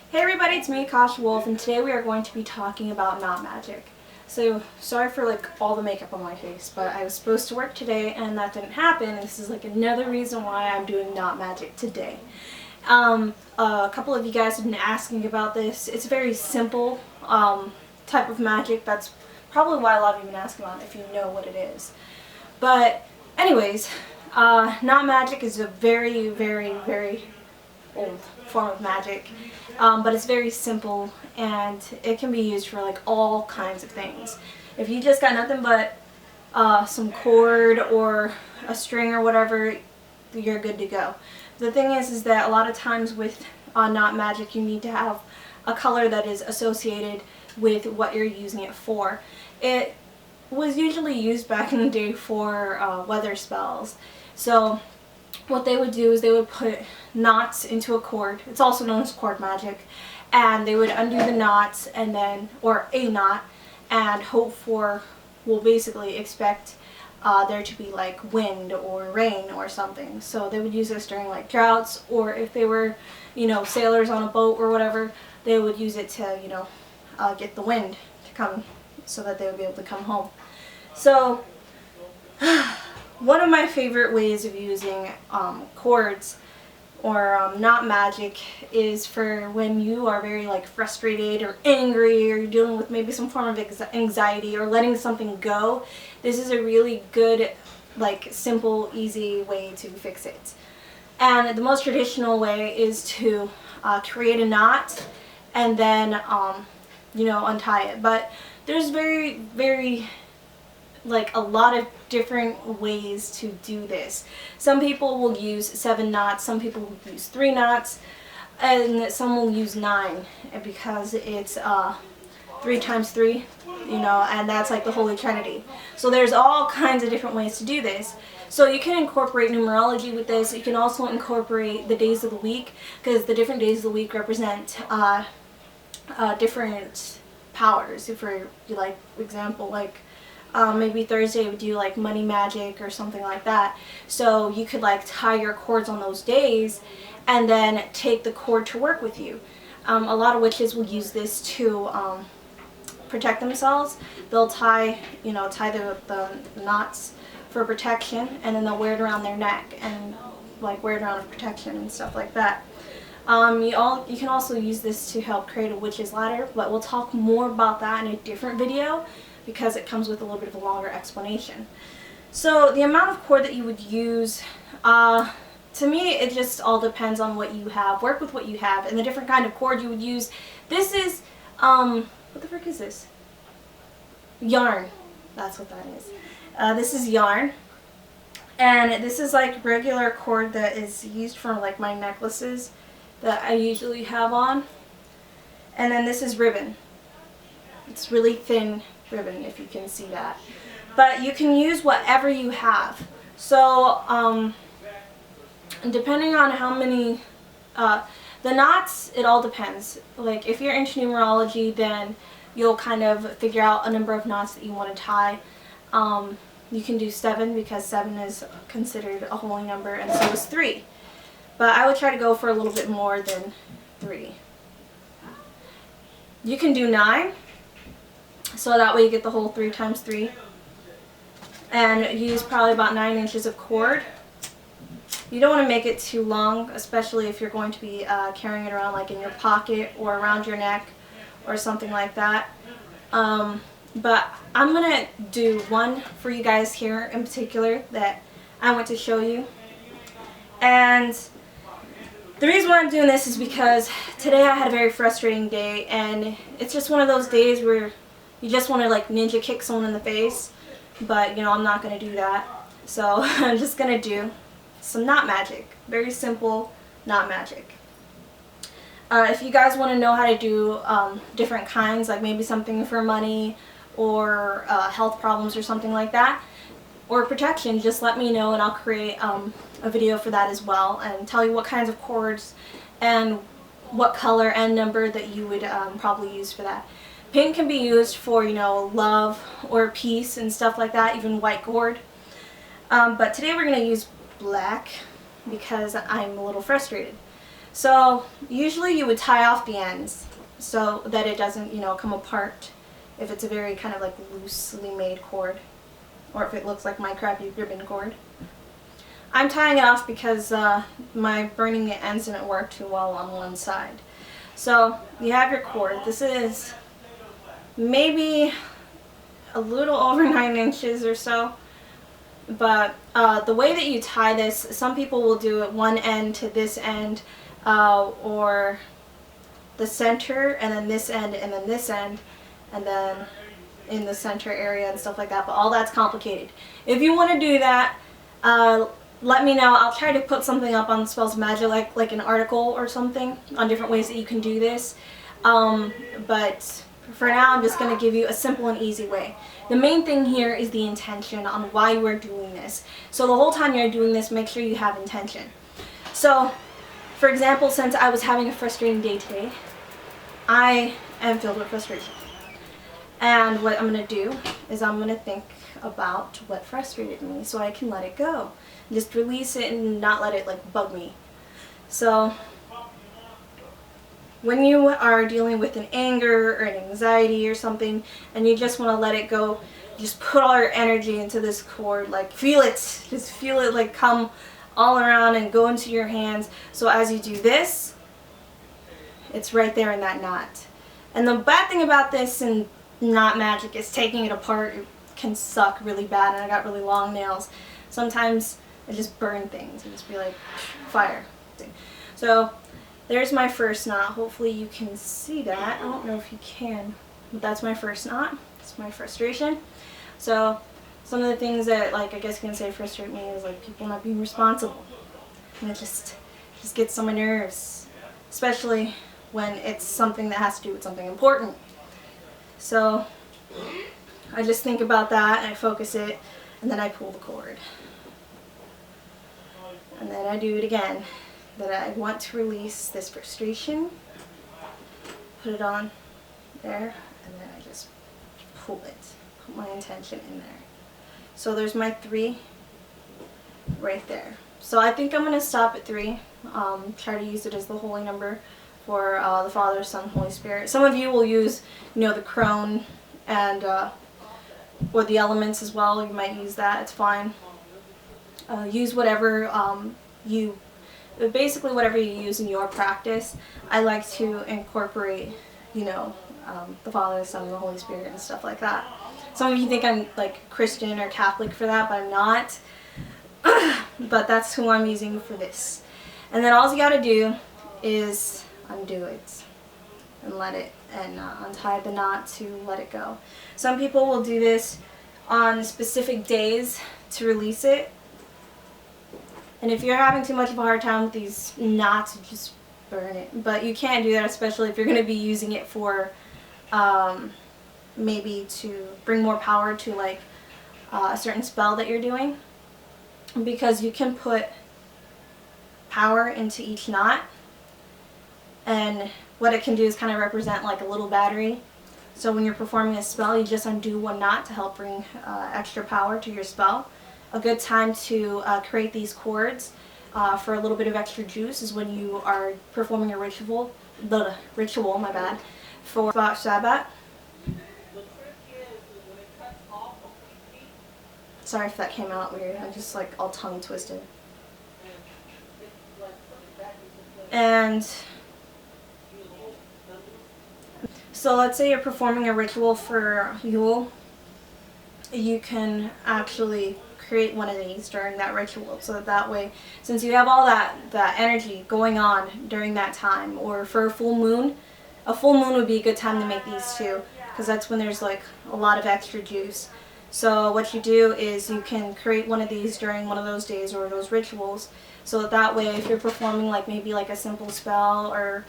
Hey everybody, it's me, Akasha Wolf, and today we are going to be talking about knot magic. So, sorry for all the makeup on my face, but I was supposed to work today and that didn't happen, and this is another reason why I'm doing knot magic today. A couple of you guys have been asking about this. It's a very simple type of magic. That's probably why a lot of you have been asking about it, if you know what it is. But anyways, knot magic is a very, very, very old form of magic, but it's very simple and it can be used for all kinds of things. If you just got nothing but some cord or a string or whatever, you're good to go. The thing is that a lot of times with knot magic you need to have a color that is associated with what you're using it for. It was usually used back in the day for weather spells. So what they would do is they would put knots into a cord. It's also known as cord magic. And they would undo the knots and then, or a knot, and hope for, well, basically expect there to be wind or rain or something. So they would use this during droughts, or if they were, sailors on a boat or whatever, they would use it to, get the wind to come so that they would be able to come home. So one of my favorite ways of using cords or knot magic is for when you are very frustrated or angry, or you're dealing with maybe some form of anxiety or letting something go. This is a really good, simple, easy way to fix it. And the most traditional way is to create a knot and then untie it. But there's very, very a lot of different ways to do this. Some people will use 7 knots, some people will use 3 knots, and some will use 9 because it's 3 times 3, and that's the Holy Trinity. So there's all kinds of different ways to do this. So you can incorporate numerology with this. You can also incorporate the days of the week, because the different days of the week represent different powers. If for example, maybe Thursday would do money magic or something like that. So you could tie your cords on those days and then take the cord to work with you. A lot of witches will use this to protect themselves. They'll tie the knots for protection, and then they'll wear it around their neck and wear it around for protection and stuff like that. You can also use this to help create a witch's ladder, but we'll talk more about that in a different video, because it comes with a little bit of a longer explanation. So the amount of cord that you would use, to me it just all depends on what you have. Work with what you have and the different kind of cord you would use. This is, what the frick is this? Yarn. That's what that is. This is yarn. And this is regular cord that is used for my necklaces that I usually have on. And then this is ribbon. It's really thin ribbon, if you can see that. But you can use whatever you have. So depending on how many the knots, it all depends. If you're into numerology, then you'll kind of figure out a number of knots that you want to tie. You can do 7, because 7 is considered a holy number, and so is 3. But I would try to go for a little bit more than 3. You can do 9. So that way you get the whole 3 times 3. And use probably about 9 inches of cord. You don't want to make it too long, especially if you're going to be carrying it around in your pocket or around your neck or something like that. But I'm going to do one for you guys here in particular that I want to show you. And the reason why I'm doing this is because today I had a very frustrating day, and it's just one of those days where you just want to ninja kick someone in the face, but I'm not going to do that. So I'm just going to do some knot magic. Very simple knot magic. If you guys want to know how to do different kinds, maybe something for money or health problems or something like that, or protection, just let me know and I'll create a video for that as well, and tell you what kinds of cords and what color and number that you would probably use for that. Pink can be used for, love or peace and stuff like that, even white cord. But today we're going to use black because I'm a little frustrated. So usually you would tie off the ends so that it doesn't, you know, come apart if it's a very kind of like loosely made cord, or if it looks like my crappy ribbon cord. I'm tying it off because my burning the ends didn't work too well on one side. So you have your cord. This is maybe a little over 9 inches or so. But the way that you tie this, some people will do it one end to this end, or the center, and then this end, and then this end, and then in the center area and stuff like that. But all that's complicated. If you want to do that, let me know. I'll try to put something up on Spells of Magic, like an article or something on different ways that you can do this. But for now, I'm just going to give you a simple and easy way. The main thing here is the intention on why you are doing this. So the whole time you're doing this, make sure you have intention. So, for example, since I was having a frustrating day today, I am filled with frustration. And what I'm going to do is I'm going to think about what frustrated me so I can let it go. Just release it and not let it like bug me. So when you are dealing with an anger or an anxiety or something and you just want to let it go, just put all your energy into this cord, like feel it, just feel it like come all around and go into your hands. So as you do this, it's right there in that knot. And the bad thing about this and knot magic is taking it apart. It can suck really bad, and I got really long nails. Sometimes I just burn things and just be like fire. So there's my first knot. Hopefully you can see that. I don't know if you can, but that's my first knot. It's my frustration. So some of the things that, like, I guess you can say frustrate me is like people not being responsible, and it just gets on my nerves, especially when it's something that has to do with something important. So I just think about that and I focus it, and then I pull the cord, and then I do it again. That I want to release this frustration, put it on there, and then I just pull it, put my intention in there. So there's my 3 right there. So I think I'm going to stop at 3, try to use it as the holy number for the Father, Son, Holy Spirit. Some of you will use, you know, the crone and or the elements as well. You might use that, it's fine. Use whatever basically whatever you use in your practice. I like to incorporate, you know, the Father, the Son, and the Holy Spirit and stuff like that. Some of you think I'm like Christian or Catholic for that, but I'm not. But that's who I'm using for this. And then all you gotta do is undo it and let it, and untie the knot to let it go. Some people will do this on specific days to release it. And if you're having too much of a hard time with these knots, just burn it. But you can't do that, especially if you're going to be using it for maybe to bring more power to like a certain spell that you're doing. Because you can put power into each knot, and what it can do is kind of represent like a little battery. So when you're performing a spell, you just undo one knot to help bring extra power to your spell. A good time to create these cords for a little bit of extra juice is when you are performing a ritual, my bad, for Sabbath. Sorry if that came out weird, I'm just like all tongue twisted. And so let's say you're performing a ritual for Yule, you can actually create one of these during that ritual, so that way, since you have all that energy going on during that time, or for a full moon would be a good time to make these too, because that's when there's like a lot of extra juice. So what you do is you can create one of these during one of those days or those rituals, so that way if you're performing like maybe like a simple spell or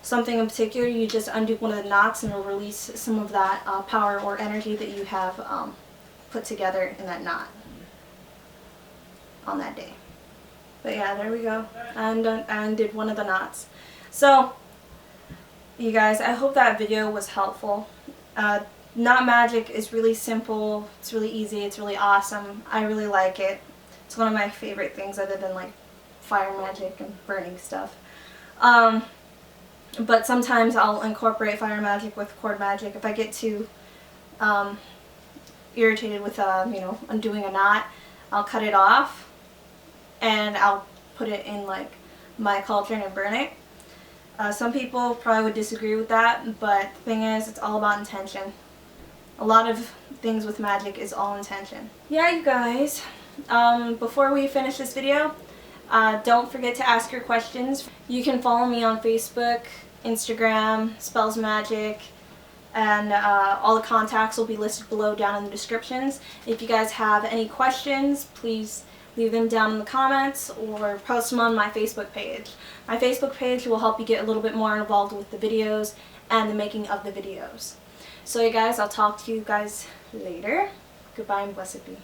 something in particular, you just undo one of the knots and it'll release some of that power or energy that you have put together in that knot on that day. But yeah, there we go. I undid one of the knots. So you guys, I hope that video was helpful. Knot magic is really simple, it's really easy, it's really awesome. I really like it. It's one of my favorite things other than like fire magic and burning stuff. But sometimes I'll incorporate fire magic with cord magic. If I get too irritated with undoing a knot, I'll cut it off and I'll put it in like my cauldron and burn it. Some people probably would disagree with that, but the thing is, it's all about intention. A lot of things with magic is all intention. Yeah, you guys, before we finish this video, don't forget to ask your questions. You can follow me on Facebook, Instagram, Spells Magic, and all the contacts will be listed below down in the descriptions. If you guys have any questions, please leave them down in the comments or post them on my Facebook page. My Facebook page will help you get a little bit more involved with the videos and the making of the videos. So you guys, I'll talk to you guys later. Goodbye and blessed be.